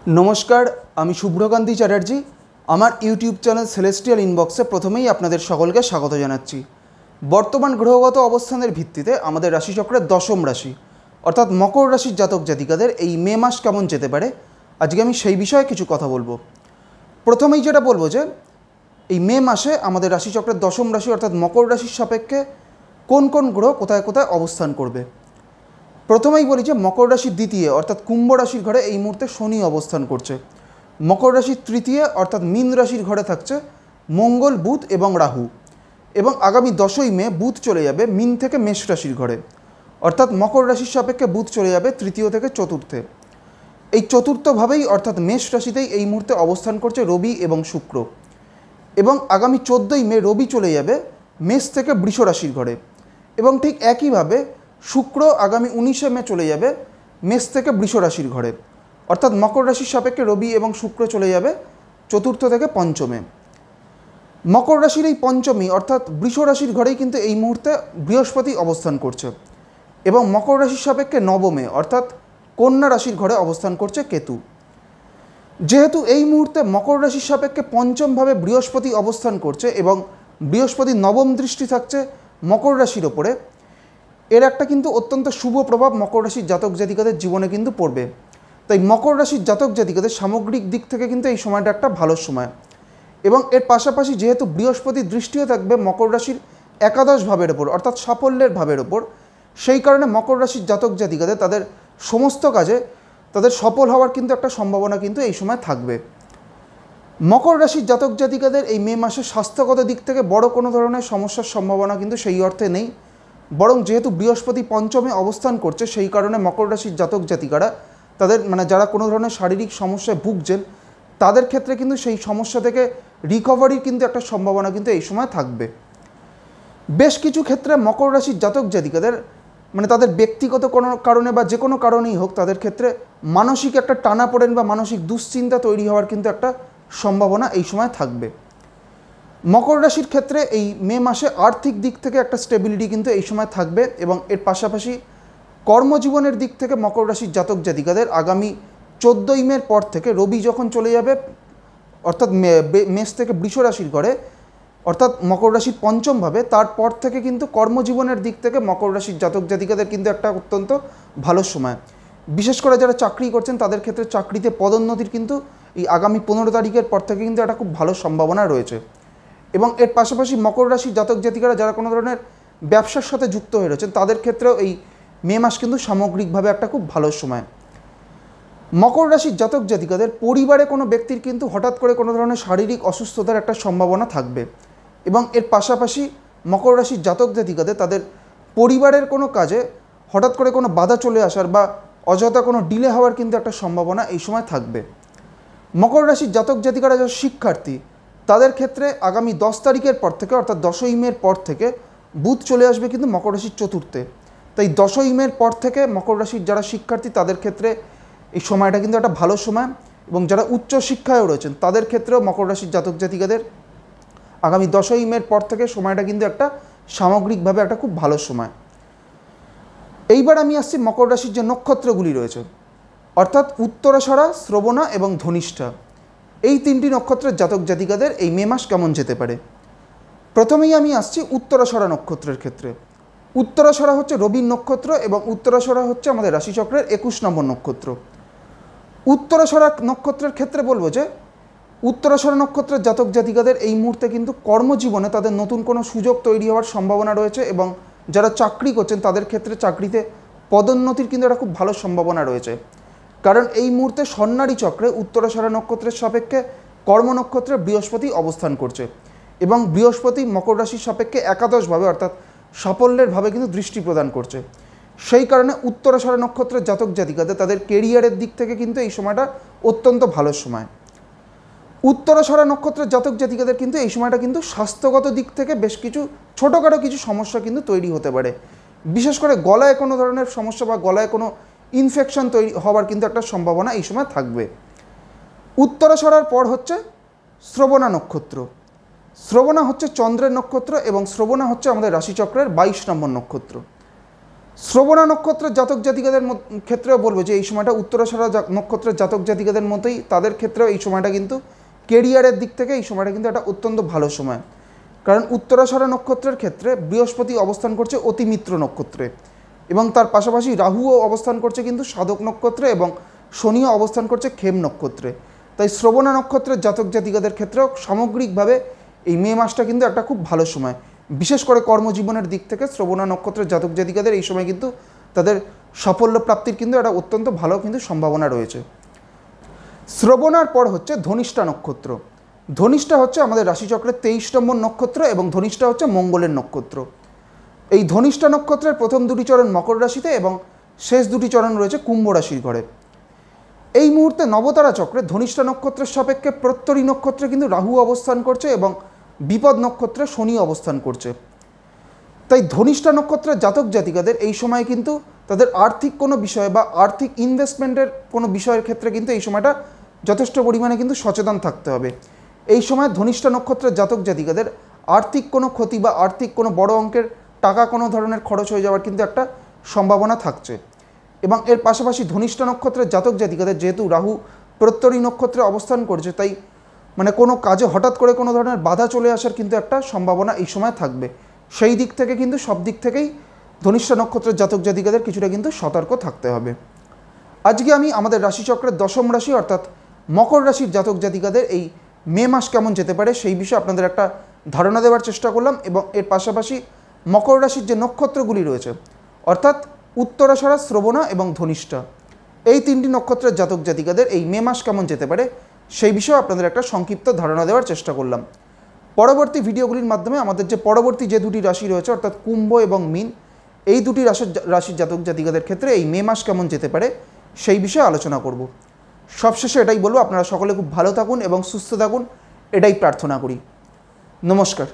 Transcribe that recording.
नमस्कार आमी शुभ्रकांती चैटार्जी आमार यूट्यूब चैनल सेलेस्टियल इनबक्से प्रथमेई आपनादेर सकलके स्वागत जानाच्छि। बर्तमान ग्रहगत अवस्थानेर भित्तिते आमादेर राशिचक्रेर दशम राशि अर्थात मकर राशिर जातक जातिकादेर एई मे मास केमन जेते पारे आजके आमी सेई विषये किछु कथा बोलबो। प्रथमेई जेटा बोलबो जे एई मे मासे आमादेर राशिचक्रेर दशम राशि अर्थात मकर राशिर सापेक्षे कोन कोन ग्रह कोथाय कोथाय अवस्थान करबे। प्रथमेई बोली जे मकर राशि द्वितीय अर्थात कुम्भ राशिर घरे এই মুহূর্তে शनि अवस्थान करছে। मकर राशि तृतीय अर्थात मीन राशिर घरे থাকছে मंगल बुध एवं राहु एवं आगामी 10ই मे बुध चले जाबे मीन থেকে मेष राशिर घरे अर्थात मकर राशिर सापेक्षे बुध चले जाबे तृतीय থেকে चतुर्थे। এই चतुर्थভাবেই अर्थात मेष राशितेই এই মুহূর্তে অবস্থান করছে রবি এবং শুক্র এবং আগামী 14ই मे রবি চলে যাবে মেষ থেকে বৃষ রাশির ঘরে এবং ঠিক একইভাবে शुक्र आगामी 19 मे चले जाबे मेष थेके वृष राशिर घरे अर्थात मकर राशिर सापेक्षे रवि एवं शुक्र चले जाबे चतुर्थ थेके पंचमे। मकर राशिर एई पंचमी अर्थात वृष राशिर घरेई किन्तु एई मुहूर्ते बृहस्पति अवस्थान करছে एवं मकर राशिर सापेक्षे नवमे अर्थात कन्या राशिर घरे अवस्थान करছে केतु। जेहेतु एई मुहूर्ते मकर राशिर सापेक्षे पंचम भावे बृहस्पति अवस्थान करছে एवं बृहस्पति नवम दृष्टि थाकছে मकर राशिर ओपरे एर एक किन्तु अत्यंत शुभ प्रभाव मकर राशिर जातक जातिकादेर जीवने किन्तु पड़बे। ताई मकर राशिर जातक जातिकादेर सामग्रिक दिक थेके किन्तु एई समयटा एकटा भालो समय एवं एर पाशापाशि जेहेतु बृहस्पति दृष्टिओ थाकबे मकर राशिर एकादश भावेर ओपर अर्थात साफल्येर भावेर ओपर सेई कारणे मकर राशिर जातक जातिकादेर तादेर समस्त काजे तादेर सफल हওয়ার किन्तु एकटा सम्भावना किन्तु एई समय थाकबे। मकर राशिर जातक जातिकादेर एई मे मासे स्वास्थ्यगत दिक थेके बड़ो कोनो धरनेर समस्यार सम्भावना किन्तु सेई अर्थे नेই बरং जेहेतु बृहस्पति पंचमे अवस्थान करছে সেই কারণে मकर राशिर जातक जातिकारा तादेर माने जारा कोनो धरनेर शारीरिक समस्याय भुगছেন तादेर क्षेत्रे किन्तु सेई समस्या थेके रिकभारिर किन्तु एकटा सम्भावना किन्तु एई समय थाकबे। बेश किछु क्षेत्रे मकर राशिर जातक जातिकादेर माने तादेर व्यक्तिगत कोनो कारणे बा जे कोनो कारणेई होक तादेर क्षेत्रे मानसिक एकटा टानापोड़ेन बा मानसिक दुश्चिंता तैरी हওয়ার किन्तु एकटा सम्भावना एई समय थाकबे। मकर राशिर क्षेत्रे এই मे मासे आर्थिक दिक থেকে একটা স্টেবিলিটি কিন্তু এই সময় থাকবে এবং এর পাশাপাশি কর্মজীবনের দিক থেকে মকর রাশির জাতক জাতিকাদের আগামী 14ই মের পর থেকে রবি যখন চলে যাবে অর্থাৎ মেষ থেকে বৃষ রাশির ঘরে অর্থাৎ মকর রাশির পঞ্চম ভাবে তারপর থেকে কিন্তু কর্মজীবনের দিক থেকে মকর রাশির জাতক জাতিকাদের কিন্তু একটা অত্যন্ত ভালো সময়। বিশেষ করে যারা চাকরি করছেন তাদের ক্ষেত্রে চাকরিতে পদোন্নতির কিন্তু এই আগামী 15 তারিখের পর থেকে কিন্তু একটা খুব ভালো সম্ভাবনা রয়েছে এবং এর পাশাপাশি মকর রাশির জাতক জাতিকারা যারা কোনো ধরনের ব্যবসার সাথে যুক্ত হয়ে রয়েছেন তাদের ক্ষেত্রেও এই মে মাস কিন্তু সামগ্রিকভাবে একটা খুব ভালো সময়। মকর রাশির জাতক জাতিকাদের পরিবারে কোনো ব্যক্তির কিন্তু হঠাৎ করে কোনো ধরনের শারীরিক অসুস্থতার একটা সম্ভাবনা থাকবে এবং এর পাশাপাশি মকর রাশির জাতক জাতিকাদের তাদের পরিবারের কোনো কাজে হঠাৎ করে কোনো বাধা চলে আসার বা অযথা কোনো ডিলে হওয়ার কিন্তু একটা সম্ভাবনা এই সময় থাকবে। মকর রাশির জাতক জাতিকারা যারা শিক্ষার্থী তাদের ক্ষেত্রে আগামী 10 তারিখের পর থেকে অর্থাৎ 10ই মের পর থেকে বুধ চলে আসবে কিন্তু মকর রাশির চতুর্থে। তাই 10ই মের পর থেকে মকর রাশির যারা শিক্ষার্থী তাদের ক্ষেত্রে এই সময়টা কিন্তু একটা ভালো সময় এবং যারা উচ্চ শিক্ষায়ও রয়েছেন তাদের ক্ষেত্রেও মকর রাশির জাতক জাতিকাদের আগামী 10ই মের পর থেকে সময়টা কিন্তু একটা সামগ্রিকভাবে একটা খুব ভালো সময়। এইবার আমি আসছি মকর রাশির যে নক্ষত্রগুলি রয়েছে অর্থাৎ উত্তরাষাঢ়া, শ্রবণা এবং ধনিষ্ঠা এই তিনটি নক্ষত্রের জাতক জাতিকাদের এই মে মাস কেমন যেতে পারে। প্রথমেই আমি আসছি উত্তরাষাঢ়া নক্ষত্রের ক্ষেত্রে। উত্তরাষাঢ়া হচ্ছে রবির নক্ষত্র এবং উত্তরাষাঢ়া হচ্ছে আমাদের রাশিচক্রের 21 নম্বর নক্ষত্র। উত্তরাষাঢ়া নক্ষত্রের ক্ষেত্রে বলবো যে উত্তরাষাঢ়া নক্ষত্রের জাতক জাতিকাদের এই মুহূর্তে কিন্তু কর্মজীবনে তাদের নতুন কোনো সুযোগ তৈরি হওয়ার সম্ভাবনা রয়েছে এবং যারা চাকরি করছেন তাদের ক্ষেত্রে চাকরিতে পদোন্নতির কিন্তু একটা খুব ভালো সম্ভাবনা রয়েছে কারণ এই মুহূর্তে স্বর্ণালী চক্রে উত্তরাষাঢ়া নক্ষত্রের সাপেক্ষে কর্ম নক্ষত্রে বৃহস্পতি অবস্থান করছে এবং বৃহস্পতি মকর রাশির সাপেক্ষে একাদশ ভাবে অর্থাৎ সাফল্যের ভাবে কিন্তু দৃষ্টি প্রদান করছে। সেই কারণে উত্তরাষাঢ়া নক্ষত্রের জাতক জাতিকাদের তাদের কেরিয়ারের দিক থেকে কিন্তু এই সময়টা অত্যন্ত ভালো সময়। উত্তরাষাঢ়া নক্ষত্রের জাতক জাতিকাদের কিন্তু এই সময়টা কিন্তু স্বাস্থ্যগত দিক থেকে বেশ কিছু ছোটোখাটো কিছু সমস্যা কিন্তু তৈরি হতে পারে, বিশেষ করে গলায় কোনো ধরনের সমস্যা বা গলায় কোনো ইনফেকশন তৈরি হওয়ার কিন্তু একটা সম্ভাবনা এই সময় থাকবে। উত্তরাষাঢ়ার পর হচ্ছে শ্রবণা নক্ষত্র। শ্রবণা হচ্ছে চন্দ্রের নক্ষত্র এবং শ্রবণা হচ্ছে আমাদের রাশিচক্রের 22 নম্বর নক্ষত্র। শ্রবণা নক্ষত্রের জাতক জাতিকাদের ক্ষেত্রেও বলবো যে এই সময়টা উত্তরাষাঢ়া নক্ষত্রের জাতক জাতিকাদের মতোই তাদের ক্ষেত্রেও এই সময়টা কিন্তু কেরিয়ারের দিক থেকে এই সময়টা কিন্তু একটা অত্যন্ত ভালো সময়। কারণ উত্তরাষাঢ়া নক্ষত্রের ক্ষেত্রে বৃহস্পতি অবস্থান করছে অতিমিত্র নক্ষত্রে এবং তার পাশাপাশি রাহুও অবস্থান করছে কিন্তু সাধক নক্ষত্রে এবং শনিও অবস্থান করছে খেম নক্ষত্রে। তাই শ্রবণা নক্ষত্রের জাতক জাতিকাদের ক্ষেত্রেও সামগ্রিকভাবে এই মে মাসটা কিন্তু একটা খুব ভালো সময়। বিশেষ করে কর্মজীবনের দিক থেকে শ্রবণা নক্ষত্রের জাতক জাতিকাদের এই সময় কিন্তু তাদের সাফল্য প্রাপ্তির কিন্তু একটা অত্যন্ত ভালো কিন্তু সম্ভাবনা রয়েছে। শ্রবণার পর হচ্ছে ধনিষ্ঠা নক্ষত্র। ধনিষ্ঠা হচ্ছে আমাদের রাশিচক্রের 23 নম্বর নক্ষত্র এবং ধনিষ্ঠা হচ্ছে মঙ্গলের নক্ষত্র। এই ধনিষ্ঠা নক্ষত্রের প্রথম দুটি চরণ মকর রাশিতে এবং শেষ দুটি চরণ রয়েছে কুম্ভ রাশির ঘরে। এই মুহূর্তে নবতারা চক্রে ধনিষ্ঠা নক্ষত্রের সাপেক্ষে প্রত্যরী নক্ষত্রে কিন্তু রাহু অবস্থান করছে এবং বিপদ নক্ষত্রে শনি অবস্থান করছে। তাই ধনিষ্ঠা নক্ষত্রের জাতক জাতিকাদের এই সময় কিন্তু তাদের আর্থিক কোনো বিষয় বা আর্থিক ইনভেস্টমেন্টের কোনো বিষয়ের ক্ষেত্রে কিন্তু এই সময়টা যথেষ্ট পরিমাণে কিন্তু সচেতন থাকতে হবে। এই সময় ধনিষ্ঠা নক্ষত্রের জাতক জাতিকাদের আর্থিক কোনো ক্ষতি বা আর্থিক কোনো বড় অঙ্কের টাকা কোনো ধরনের খরচ হয়ে যাওয়ার কিন্তু একটা সম্ভাবনা থাকছে। এবং এর পাশাপাশি ধনিষ্ঠা নক্ষত্রের জাতক জাতিকাদের যেহেতু রাহু প্রত্যরী নক্ষত্রে অবস্থান করছে, তাই মানে কোনো কাজে হঠাৎ করে কোনো ধরনের বাধা চলে আসার কিন্তু একটা সম্ভাবনা এই সময় থাকবে। সেই দিক থেকে কিন্তু সব দিক থেকেই ধনিষ্ঠা নক্ষত্রের জাতক জাতিকাদের কিছুটা কিন্তু সতর্ক থাকতে হবে। আজকে আমি আমাদের রাশিচক্রের দশম রাশি অর্থাৎ মকর রাশির জাতক জাতিকাদের এই মে মাস কেমন যেতে পারে সেই বিষয়ে আপনাদের একটা ধারণা দেওয়ার চেষ্টা করলাম এবং এর পাশাপাশি মকর রাশির যে নক্ষত্রগুলি রয়েছে অর্থাৎ উত্তরাষাঢ়া, শ্রবণা এবং ধনিষ্ঠা, এই তিনটি নক্ষত্রের জাতক জাতিকাদের এই মে মাস কেমন যেতে পারে সেই বিষয়ে আপনাদের একটা সংক্ষিপ্ত ধারণা দেওয়ার চেষ্টা করলাম। পরবর্তী ভিডিওগুলির মাধ্যমে আমাদের যে পরবর্তী যে দুটি রাশি রয়েছে অর্থাৎ কুম্ভ এবং মীন, এই দুটি রাশির জাতক জাতিকাদের ক্ষেত্রে এই মে মাস কেমন যেতে পারে সেই বিষয়ে আলোচনা করব। সবশেষে এটাই বলবো, আপনারা সকলে খুব ভালো থাকুন এবং সুস্থ থাকুন, এটাই প্রার্থনা করি। নমস্কার।